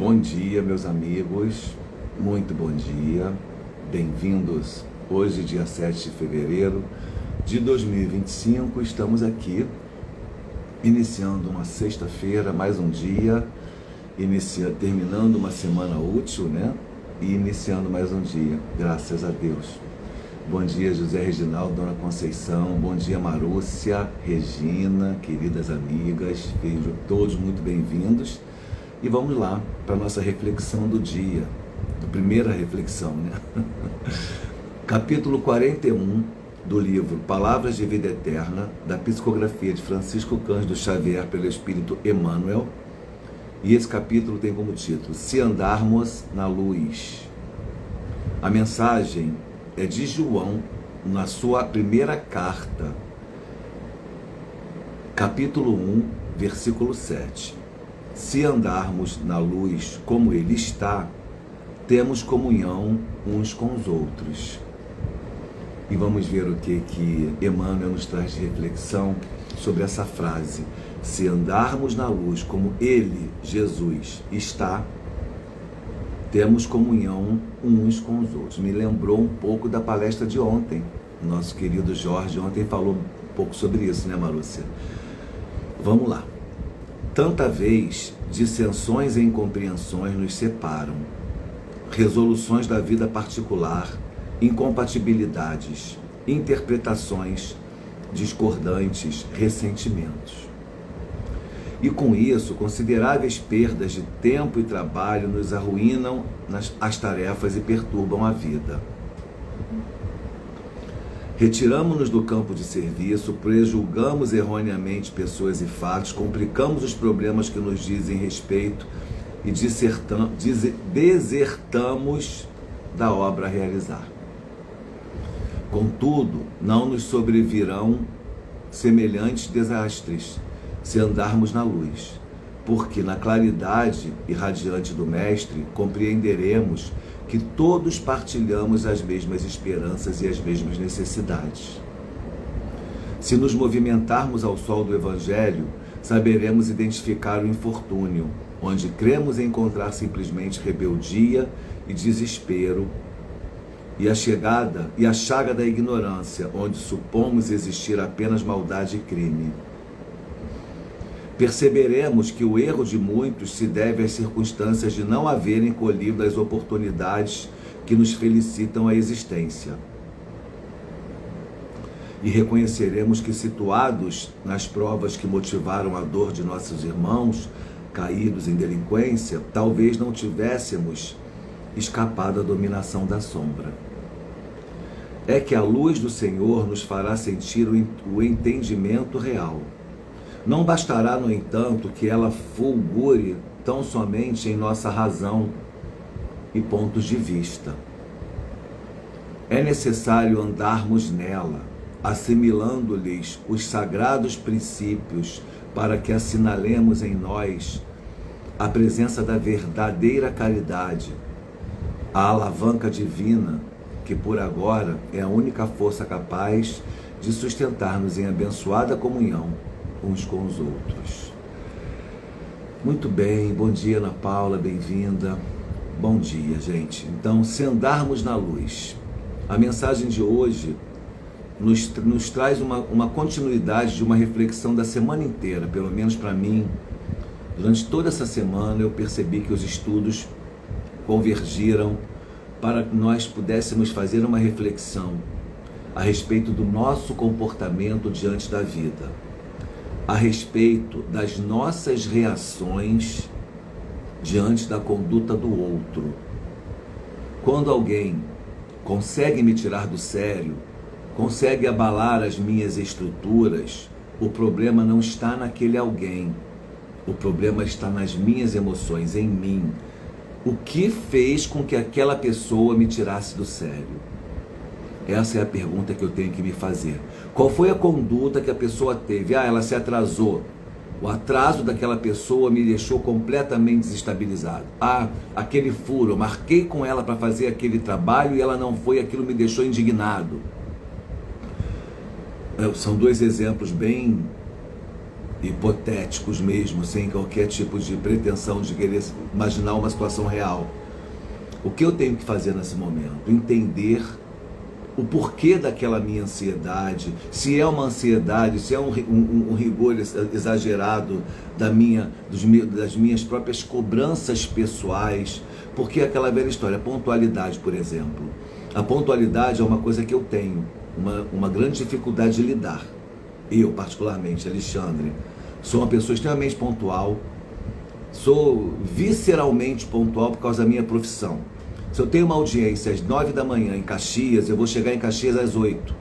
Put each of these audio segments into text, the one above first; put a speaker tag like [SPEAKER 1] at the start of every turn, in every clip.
[SPEAKER 1] Bom dia, meus amigos, muito bom dia, bem-vindos. Hoje, dia 7 de fevereiro de 2025, estamos aqui, iniciando uma sexta-feira, mais um dia, terminando uma semana útil, né? E iniciando mais um dia, graças a Deus. Bom dia, José Reginaldo, Dona Conceição, bom dia, Marúcia, Regina, queridas amigas, sejam todos muito bem-vindos. E vamos lá para a nossa reflexão do dia, a primeira reflexão, né? Capítulo 41 do livro Palavras de Vida Eterna, da psicografia de Francisco Cândido Xavier pelo Espírito Emmanuel. E esse capítulo tem como título, Se Andarmos na Luz. A mensagem é de João, na sua primeira carta, capítulo 1, versículo 7. Se andarmos na luz como Ele está, temos comunhão uns com os outros. E vamos ver o que Emmanuel nos traz de reflexão sobre essa frase. Se andarmos na luz como Ele, Jesus, está, temos comunhão uns com os outros. Me lembrou um pouco da palestra de ontem. Nosso querido Jorge ontem falou um pouco sobre isso, né, Marúcia? Vamos lá. Tanta vez, dissensões e incompreensões nos separam, resoluções da vida particular, incompatibilidades, interpretações discordantes, ressentimentos. E com isso, consideráveis perdas de tempo e trabalho nos arruinam as tarefas e perturbam a vida. Retiramos-nos do campo de serviço, prejulgamos erroneamente pessoas e fatos, complicamos os problemas que nos dizem respeito e desertamos da obra a realizar. Contudo, não nos sobrevirão semelhantes desastres se andarmos na luz, porque na claridade irradiante do Mestre compreenderemos que todos partilhamos as mesmas esperanças e as mesmas necessidades. Se nos movimentarmos ao sol do Evangelho, saberemos identificar o infortúnio, onde cremos encontrar simplesmente rebeldia e desespero, e a chaga da ignorância, onde supomos existir apenas maldade e crime. Perceberemos que o erro de muitos se deve às circunstâncias de não haverem colhido as oportunidades que nos felicitam a existência. E reconheceremos que, situados nas provas que motivaram a dor de nossos irmãos, caídos em delinquência, talvez não tivéssemos escapado à dominação da sombra. É que a luz do Senhor nos fará sentir o entendimento real. Não bastará, no entanto, que ela fulgure tão somente em nossa razão e pontos de vista. É necessário andarmos nela, assimilando-lhes os sagrados princípios, para que assinalemos em nós a presença da verdadeira caridade, a alavanca divina, que por agora é a única força capaz de sustentar-nos em abençoada comunhão uns com os outros. Muito bem, bom dia, Ana Paula, bem-vinda. Bom dia, gente. Então, se andarmos na luz, a mensagem de hoje nos traz uma continuidade de uma reflexão da semana inteira, pelo menos para mim. Durante toda essa semana eu percebi que os estudos convergiram para que nós pudéssemos fazer uma reflexão a respeito do nosso comportamento diante da vida, a respeito das nossas reações diante da conduta do outro. Quando alguém consegue me tirar do sério, consegue abalar as minhas estruturas, o problema não está naquele alguém, o problema está nas minhas emoções, em mim. O que fez com que aquela pessoa me tirasse do sério? Essa é a pergunta que eu tenho que me fazer. Qual foi a conduta que a pessoa teve? Ela se atrasou. O atraso daquela pessoa me deixou completamente desestabilizado. Aquele furo, eu marquei com ela para fazer aquele trabalho e ela não foi, aquilo me deixou indignado. São dois exemplos bem hipotéticos mesmo, sem qualquer tipo de pretensão de querer imaginar uma situação real. O que eu tenho que fazer nesse momento? Entender o porquê daquela minha ansiedade, se é uma ansiedade, se é um rigor exagerado das minhas próprias cobranças pessoais, porque é aquela velha história, a pontualidade, por exemplo. A pontualidade é uma coisa que eu tenho uma grande dificuldade de lidar. Eu, particularmente, Alexandre, sou uma pessoa extremamente pontual, sou visceralmente pontual por causa da minha profissão. Se eu tenho uma audiência às 9 da manhã em Caxias, eu vou chegar em Caxias às 8.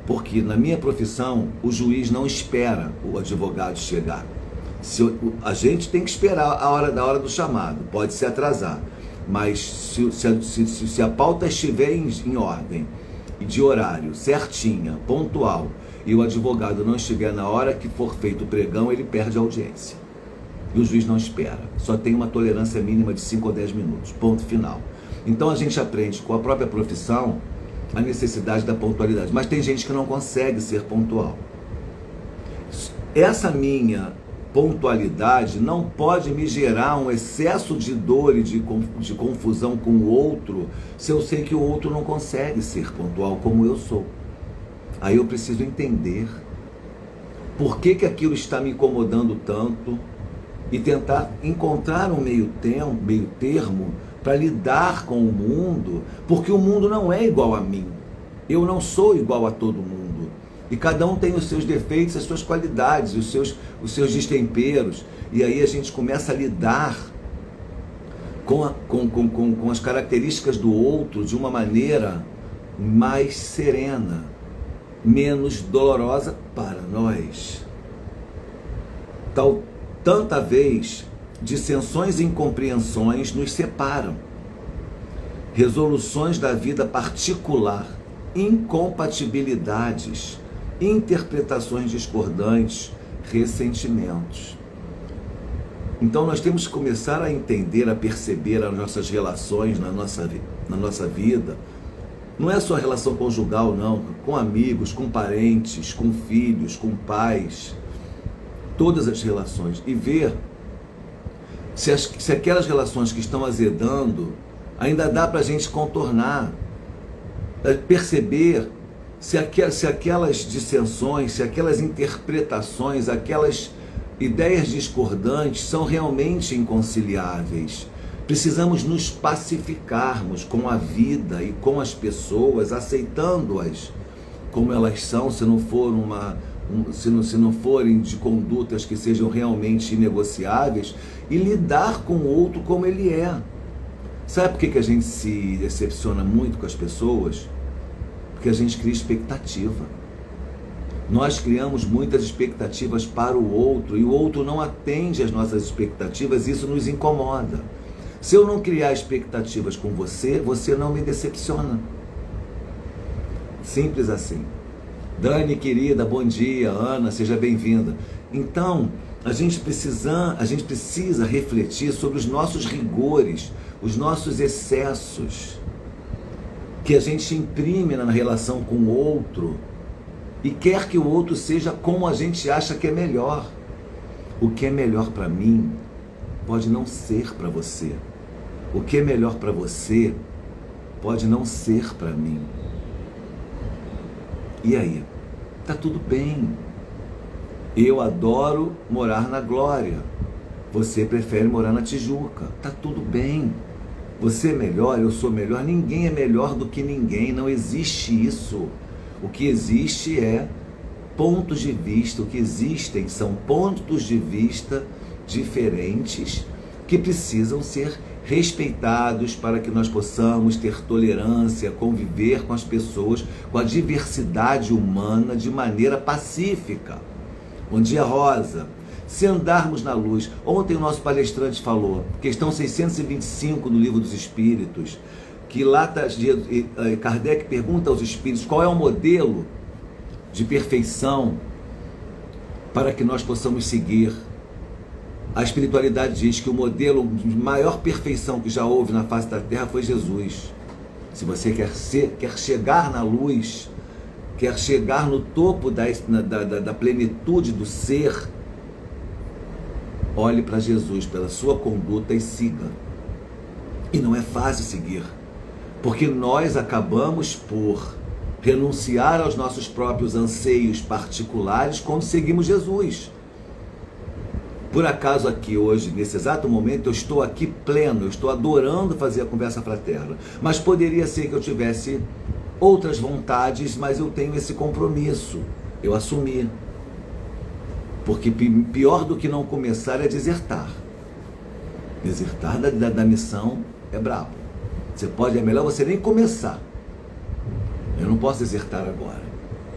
[SPEAKER 1] Porque na minha profissão, o juiz não espera o advogado chegar. A gente tem que esperar a hora do chamado, pode se atrasar. Mas se a pauta estiver em ordem, e de horário, certinha, pontual, e o advogado não estiver na hora que for feito o pregão, ele perde a audiência. E o juiz não espera. Só tem uma tolerância mínima de 5 ou 10 minutos. Ponto final. Então a gente aprende com a própria profissão a necessidade da pontualidade. Mas tem gente que não consegue ser pontual. Essa minha pontualidade não pode me gerar um excesso de dor e de confusão com o outro, se eu sei que o outro não consegue ser pontual como eu sou. Aí eu preciso entender por que aquilo está me incomodando tanto e tentar encontrar um meio termo para lidar com o mundo, porque o mundo não é igual a mim. Eu não sou igual a todo mundo. E cada um tem os seus defeitos, as suas qualidades, os seus destemperos. E aí a gente começa a lidar com as características do outro de uma maneira mais serena, menos dolorosa para nós. Tanta vez, dissensões e incompreensões nos separam. Resoluções da vida particular, incompatibilidades, interpretações discordantes, ressentimentos. Então nós temos que começar a entender, a perceber as nossas relações na nossa vida. Não é só a relação conjugal, não, com amigos, com parentes, com filhos, com pais, todas as relações, e ver se aquelas relações que estão azedando ainda dá para a gente contornar, perceber se aquelas dissensões, se aquelas interpretações, aquelas ideias discordantes são realmente inconciliáveis. Precisamos nos pacificarmos com a vida e com as pessoas, aceitando-as como elas são, se não forem de condutas que sejam realmente inegociáveis, e lidar com o outro como ele é. Sabe por que a gente se decepciona muito com as pessoas? Porque a gente cria expectativa. Nós criamos muitas expectativas para o outro e o outro não atende às nossas expectativas, e isso nos incomoda. Se eu não criar expectativas com você, você não me decepciona. Simples assim. Dani, querida, bom dia. Ana, seja bem-vinda. Então, a gente precisa refletir sobre os nossos rigores, os nossos excessos, que a gente imprime na relação com o outro e quer que o outro seja como a gente acha que é melhor. O que é melhor para mim pode não ser para você. O que é melhor para você pode não ser para mim. E aí? Tá tudo bem. Eu adoro morar na Glória. Você prefere morar na Tijuca. Tá tudo bem. Você é melhor, eu sou melhor. Ninguém é melhor do que ninguém. Não existe isso. O que existe é pontos de vista. O que existem são pontos de vista diferentes que precisam ser respeitados para que nós possamos ter tolerância, conviver com as pessoas, com a diversidade humana de maneira pacífica. Bom dia, Rosa. Se andarmos na luz, ontem o nosso palestrante falou, questão 625 do Livro dos Espíritos, que lá Kardec pergunta aos espíritos qual é o modelo de perfeição para que nós possamos seguir. A espiritualidade diz que o modelo de maior perfeição que já houve na face da Terra foi Jesus. Se você quer chegar na luz, quer chegar no topo da plenitude do ser, olhe para Jesus pela sua conduta e siga. E não é fácil seguir, porque nós acabamos por renunciar aos nossos próprios anseios particulares quando seguimos Jesus. Por acaso aqui hoje, nesse exato momento, eu estou aqui pleno, eu estou adorando fazer a conversa fraterna, mas poderia ser que eu tivesse outras vontades, mas eu tenho esse compromisso, eu assumi. Porque pior do que não começar é desertar. Desertar da missão é brabo. É melhor você nem começar. Eu não posso desertar agora.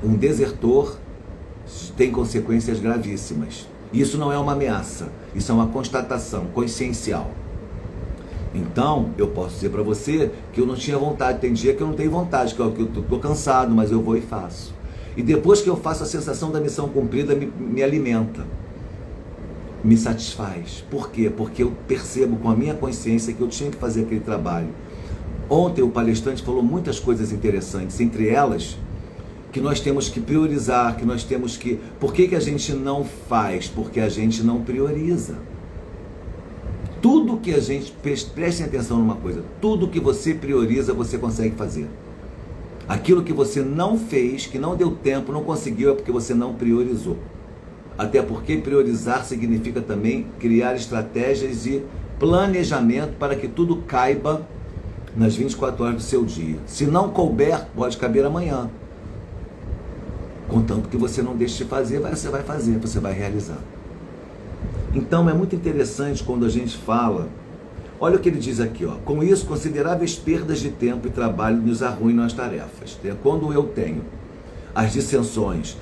[SPEAKER 1] Um desertor tem consequências gravíssimas. Isso não é uma ameaça, isso é uma constatação consciencial. Então, eu posso dizer para você que eu não tinha vontade. Tem dia que eu não tenho vontade, que eu estou cansado, mas eu vou e faço. E depois que eu faço, a sensação da missão cumprida me alimenta, me satisfaz. Por quê? Porque eu percebo com a minha consciência que eu tinha que fazer aquele trabalho. Ontem o palestrante falou muitas coisas interessantes, entre elas que nós temos que priorizar, que nós temos que... Por que a gente não faz? Porque a gente não prioriza. Tudo que a gente... Prestem atenção numa coisa, tudo que você prioriza, você consegue fazer. Aquilo que você não fez, que não deu tempo, não conseguiu, é porque você não priorizou. Até porque priorizar significa também criar estratégias e planejamento para que tudo caiba nas 24 horas do seu dia. Se não couber, pode caber amanhã. Contanto que você não deixe de fazer, você vai fazer, você vai realizar. Então é muito interessante quando a gente fala, olha o que ele diz aqui, ó, com isso consideráveis perdas de tempo e trabalho nos arruinam as tarefas. Quando eu tenho as dissensões,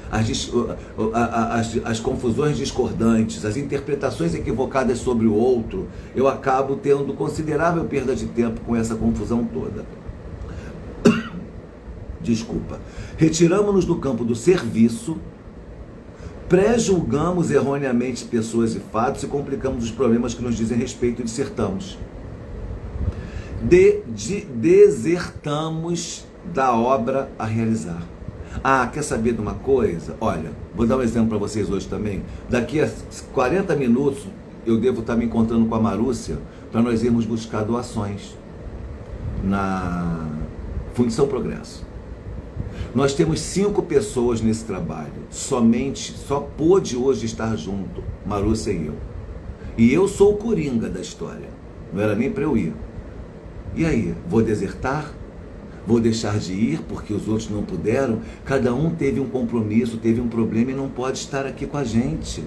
[SPEAKER 1] as confusões discordantes, as interpretações equivocadas sobre o outro, eu acabo tendo considerável perda de tempo com essa confusão toda. Desculpa. Retiramos-nos do campo do serviço, pré-julgamos erroneamente pessoas e fatos e complicamos os problemas que nos dizem respeito e dissertamos. Desertamos da obra a realizar. Ah, quer saber de uma coisa? Olha, vou dar um exemplo para vocês hoje também. Daqui a 40 minutos eu devo estar me encontrando com a Marúcia para nós irmos buscar doações na Fundição Progresso. Nós temos 5 pessoas nesse trabalho. Só pôde hoje estar junto, Marúcia e eu. E eu sou o coringa da história. Não era nem para eu ir. E aí, vou desertar? Vou deixar de ir porque os outros não puderam? Cada um teve um compromisso, teve um problema e não pode estar aqui com a gente.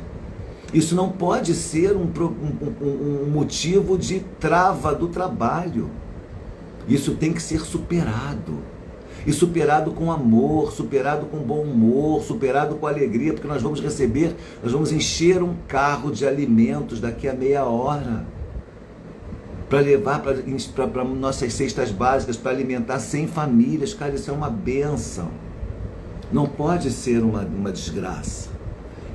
[SPEAKER 1] Isso não pode ser um motivo de trava do trabalho. Isso tem que ser superado. E superado com amor, superado com bom humor, superado com alegria, porque nós vamos encher um carro de alimentos daqui a meia hora, para levar para nossas cestas básicas, para alimentar 100 famílias. Cara, isso é uma bênção. Não pode ser uma desgraça.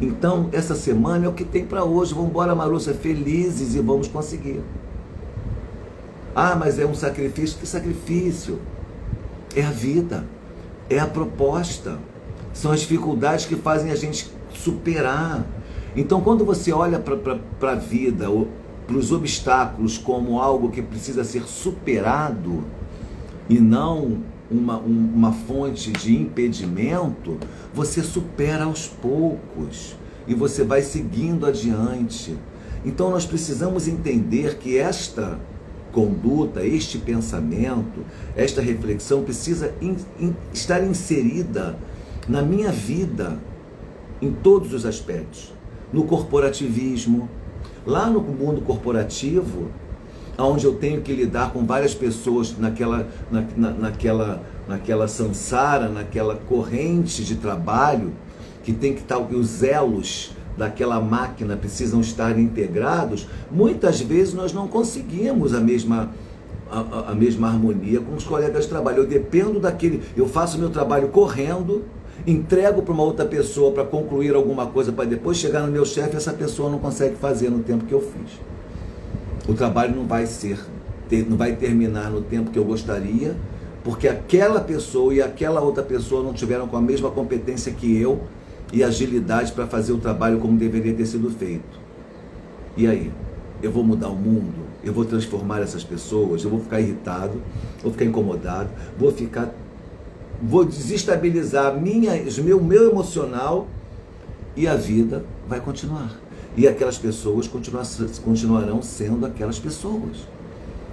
[SPEAKER 1] Então, essa semana é o que tem para hoje. Vamos embora, Marúcia, felizes, e vamos conseguir. Ah, mas é um sacrifício. Que sacrifício? É a vida, é a proposta, são as dificuldades que fazem a gente superar. Então, quando você olha para a vida, para os obstáculos como algo que precisa ser superado e não uma fonte de impedimento, você supera aos poucos e você vai seguindo adiante. Então, nós precisamos entender que esta conduta, este pensamento, esta reflexão precisa estar inserida na minha vida em todos os aspectos. No corporativismo, lá no mundo corporativo, onde eu tenho que lidar com várias pessoas naquela samsara, naquela corrente de trabalho, que tem que estar, os elos daquela máquina precisam estar integrados. Muitas vezes nós não conseguimos a mesma harmonia com os colegas de trabalho. Eu dependo eu faço meu trabalho correndo, entrego para uma outra pessoa para concluir alguma coisa, para depois chegar no meu chefe, essa pessoa não consegue fazer no tempo que eu fiz. O trabalho não vai terminar no tempo que eu gostaria, porque aquela pessoa e aquela outra pessoa não tiveram com a mesma competência que eu e agilidade para fazer o trabalho como deveria ter sido feito. E aí? Eu vou mudar o mundo? Eu vou transformar essas pessoas? Eu vou ficar irritado? Vou ficar incomodado? Vou desestabilizar meu emocional, e a vida vai continuar. E aquelas pessoas continuarão sendo aquelas pessoas.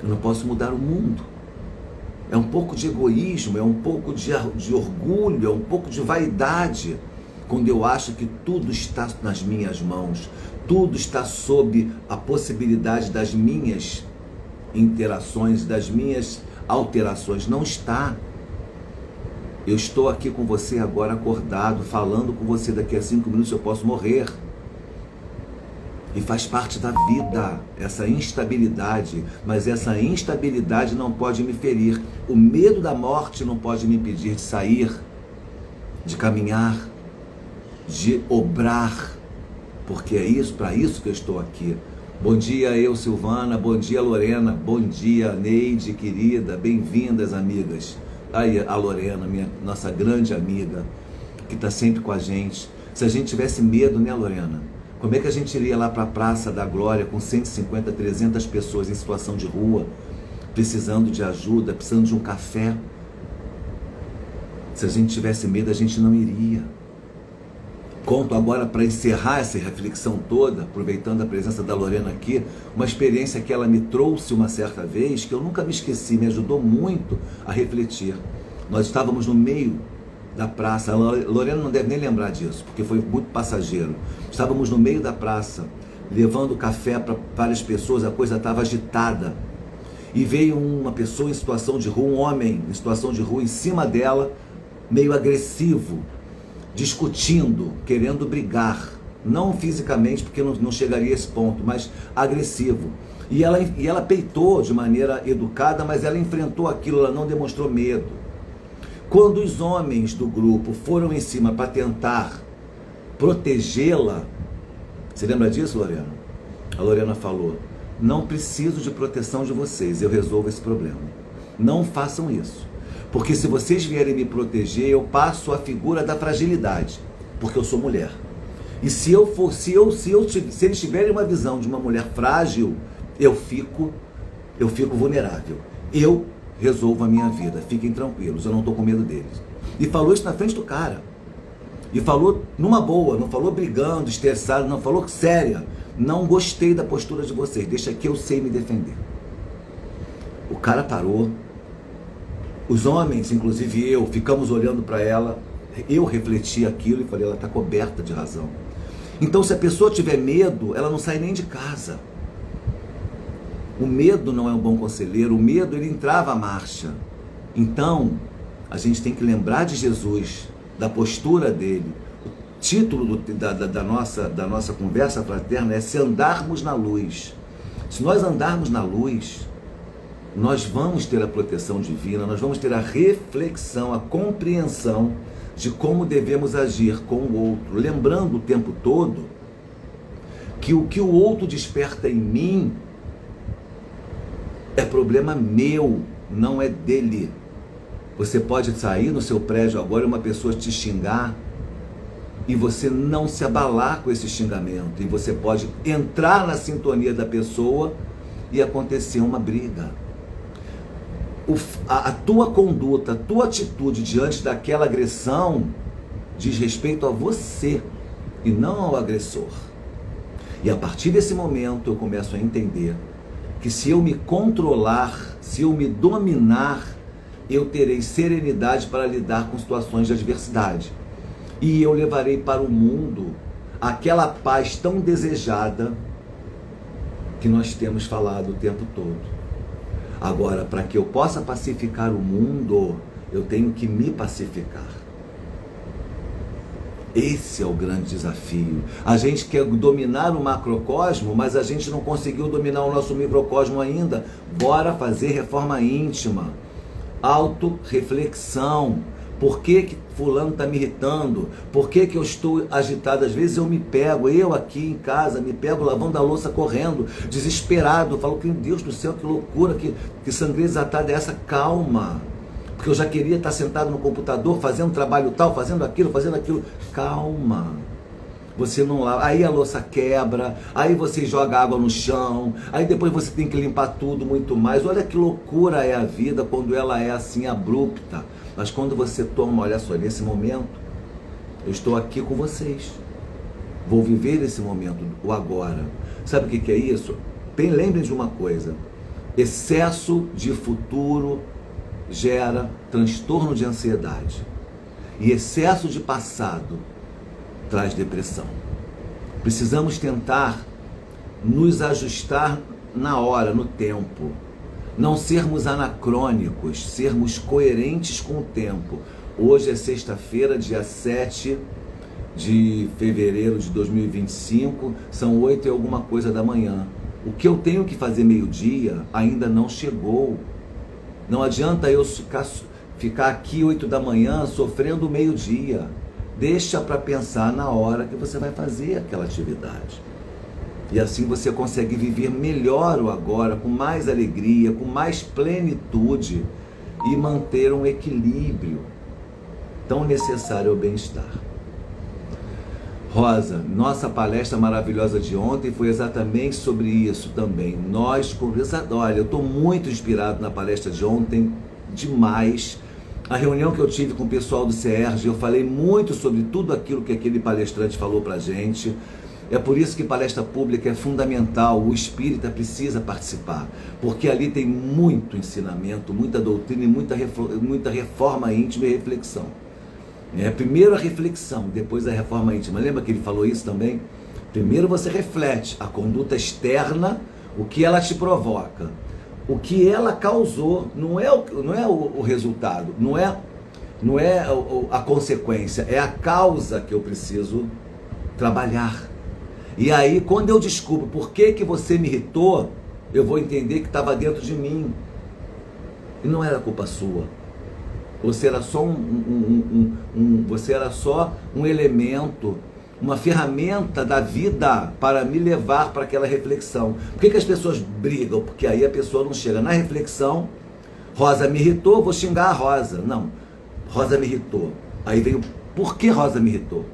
[SPEAKER 1] Eu não posso mudar o mundo. É um pouco de egoísmo, é um pouco de orgulho, é um pouco de vaidade, quando eu acho que tudo está nas minhas mãos, tudo está sob a possibilidade das minhas interações, das minhas alterações. Não está. Eu estou aqui com você agora acordado, falando com você. Daqui a 5 minutos eu posso morrer. E faz parte da vida, essa instabilidade. Mas essa instabilidade não pode me ferir. O medo da morte não pode me impedir de sair, de caminhar, de obrar. Porque é isso, para isso que eu estou aqui. Bom dia, Silvana. Bom dia, Lorena. Bom dia, Neide, querida. Bem-vindas, amigas. Aí a Lorena, nossa grande amiga, que está sempre com a gente. Se a gente tivesse medo, né, Lorena? Como é que a gente iria lá para a Praça da Glória com 150, 300 pessoas em situação de rua, precisando de ajuda, precisando de um café? Se a gente tivesse medo, a gente não iria. Conto agora, para encerrar essa reflexão toda, aproveitando a presença da Lorena aqui, uma experiência que ela me trouxe uma certa vez, que eu nunca me esqueci, me ajudou muito a refletir. Nós estávamos no meio da praça, a Lorena não deve nem lembrar disso, porque foi muito passageiro. Estávamos no meio da praça, levando café para várias pessoas, a coisa estava agitada. E veio uma pessoa em situação de rua, um homem em situação de rua, em cima dela, meio agressivo, discutindo, querendo brigar, não fisicamente, porque não chegaria a esse ponto, mas agressivo. E ela peitou de maneira educada, mas ela enfrentou aquilo, ela não demonstrou medo. Quando os homens do grupo foram em cima para tentar protegê-la, você lembra disso, Lorena? A Lorena falou: não preciso de proteção de vocês, eu resolvo esse problema. Não façam isso. Porque se vocês vierem me proteger, eu passo a figura da fragilidade, porque eu sou mulher. E se eles tiverem uma visão de uma mulher frágil, eu fico vulnerável. Eu resolvo a minha vida, fiquem tranquilos, eu não estou com medo deles. E falou isso na frente do cara. E falou numa boa, não falou brigando, estressado, não, falou séria. Não gostei da postura de vocês, deixa que eu sei me defender. O cara parou. Os homens, inclusive eu, ficamos olhando para ela, eu refleti aquilo e falei, ela está coberta de razão. Então, se a pessoa tiver medo, ela não sai nem de casa. O medo não é um bom conselheiro, o medo ele entrava à marcha. Então, a gente tem que lembrar de Jesus, da postura dele. O título da nossa conversa fraterna é Se Andarmos na Luz. Se nós andarmos na luz, nós vamos ter a proteção divina, nós vamos ter a reflexão, a compreensão de como devemos agir com o outro, lembrando o tempo todo que o que o outro desperta em mim é problema meu, não é dele. Você pode sair no seu prédio agora e uma pessoa te xingar e você não se abalar com esse xingamento, e você pode entrar na sintonia da pessoa e acontecer uma briga. A tua conduta, a tua atitude diante daquela agressão diz respeito a você e não ao agressor. E a partir desse momento eu começo a entender que se eu me controlar, se eu me dominar, eu terei serenidade para lidar com situações de adversidade. E eu levarei para o mundo aquela paz tão desejada que nós temos falado o tempo todo. Agora, para que eu possa pacificar o mundo, eu tenho que me pacificar. Esse é o grande desafio. A gente quer dominar o macrocosmo, mas a gente não conseguiu dominar o nosso microcosmo ainda. Bora fazer reforma íntima, autorreflexão. Por que fulano está me irritando? Por que eu estou agitado? Às vezes eu me pego, eu aqui em casa, me pego lavando a louça, correndo, desesperado. Falo, meu Deus do céu, que loucura, que sangria desatada é essa? Calma. Porque eu já queria estar sentado no computador, fazendo trabalho tal, fazendo aquilo. Calma. você não lava, aí a louça quebra, aí você joga água no chão, aí depois você tem que limpar tudo muito mais. Olha que loucura é a vida quando ela é assim abrupta. Mas quando você toma, olha só, nesse momento, eu estou aqui com vocês. Vou viver esse momento, o agora. Sabe o que é isso? Bem, lembrem de uma coisa. Excesso de futuro gera transtorno de ansiedade. E excesso de passado traz depressão. Precisamos tentar nos ajustar na hora, no tempo. Não sermos anacrônicos, sermos coerentes com o tempo. Hoje é sexta-feira, dia 7 de fevereiro de 2025, são 8 e alguma coisa da manhã. O que eu tenho que fazer meio-dia ainda não chegou. Não adianta eu ficar aqui 8 da manhã sofrendo o meio-dia. Deixa para pensar na hora que você vai fazer aquela atividade. E assim você consegue viver melhor o agora, com mais alegria, com mais plenitude e manter um equilíbrio tão necessário ao bem-estar. Rosa, nossa palestra maravilhosa de ontem foi exatamente sobre isso também. Olha, eu estou muito inspirado na palestra de ontem, demais. A reunião que eu tive com o pessoal do CERJ, eu falei muito sobre tudo aquilo que aquele palestrante falou pra gente. É por isso que palestra pública é fundamental, o espírita precisa participar, porque ali tem muito ensinamento, muita doutrina e muita reforma íntima e reflexão. Primeiro a reflexão, depois a reforma íntima. Lembra que ele falou isso também? Primeiro você reflete a conduta externa, o que ela te provoca. O que ela causou não é o resultado, não é a consequência, é a causa que eu preciso trabalhar. E aí, quando eu descubro por que você me irritou, eu vou entender que estava dentro de mim. E não era culpa sua. Você era só você era só um elemento, uma ferramenta da vida para me levar para aquela reflexão. Por que as pessoas brigam? Porque aí a pessoa não chega na reflexão. Rosa me irritou, vou xingar a Rosa. Não, Rosa me irritou. Aí vem o por que Rosa me irritou.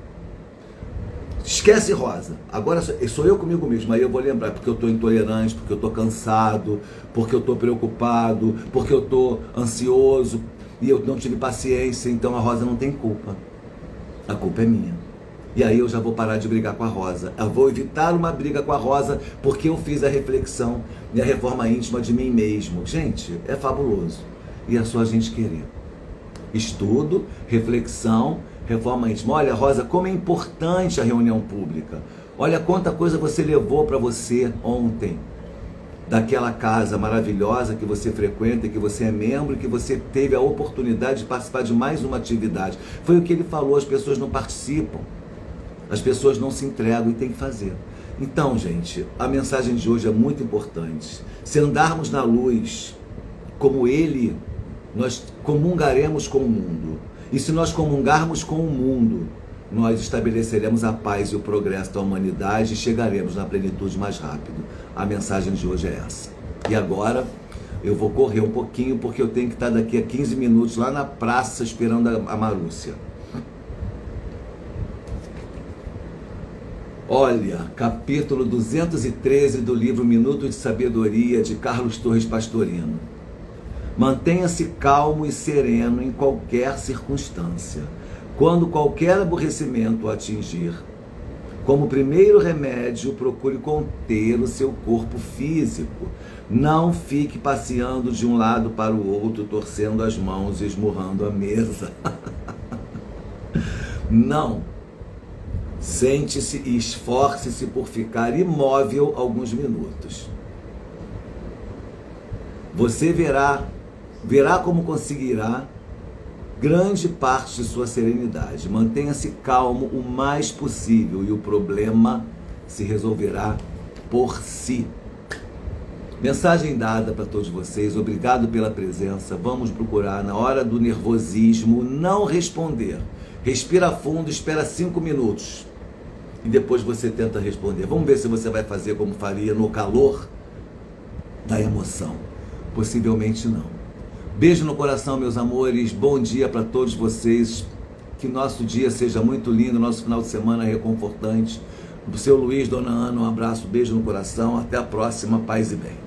[SPEAKER 1] Esquece Rosa, agora sou eu comigo mesmo. Aí eu vou lembrar porque eu estou intolerante, porque eu estou cansado, porque eu estou preocupado, porque eu estou ansioso e eu não tive paciência. Então a Rosa não tem culpa, a culpa é minha. E aí eu já vou parar de brigar com a Rosa. Eu vou evitar uma briga com a Rosa porque eu fiz a reflexão e a reforma íntima de mim mesmo. Gente, é fabuloso. E é só a gente querer. Estudo, reflexão, reforma íntima. Olha, Rosa, como é importante a reunião pública. Olha quanta coisa você levou para você ontem. Daquela casa maravilhosa que você frequenta, que você é membro, que você teve a oportunidade de participar de mais uma atividade. Foi o que ele falou, as pessoas não participam. As pessoas não se entregam e tem que fazer. Então, gente, a mensagem de hoje é muito importante. Se andarmos na luz como ele, nós comungaremos com o mundo. E se nós comungarmos com o mundo, nós estabeleceremos a paz e o progresso da humanidade e chegaremos na plenitude mais rápido. A mensagem de hoje é essa. E agora eu vou correr um pouquinho porque eu tenho que estar daqui a 15 minutos lá na praça esperando a Marúcia. Olha, capítulo 213 do livro Minuto de Sabedoria de Carlos Torres Pastorino. Mantenha-se calmo e sereno em qualquer circunstância. Quando qualquer aborrecimento o atingir, como primeiro remédio, procure conter o seu corpo físico. Não fique passeando de um lado para o outro, torcendo as mãos e esmurrando a mesa. Não. Sente-se e esforce-se por ficar imóvel alguns minutos. Você verá como conseguirá grande parte de sua serenidade. Mantenha-se calmo o mais possível e o problema se resolverá por si. Mensagem dada para todos vocês. Obrigado pela presença. Vamos procurar, na hora do nervosismo, não responder. Respira fundo, espera 5 minutos. E depois você tenta responder. Vamos ver se você vai fazer como faria no calor da emoção. Possivelmente não. Beijo no coração, meus amores. Bom dia para todos vocês. Que nosso dia seja muito lindo, nosso final de semana reconfortante. Do seu Luiz, dona Ana, um abraço, beijo no coração. Até a próxima, paz e bem.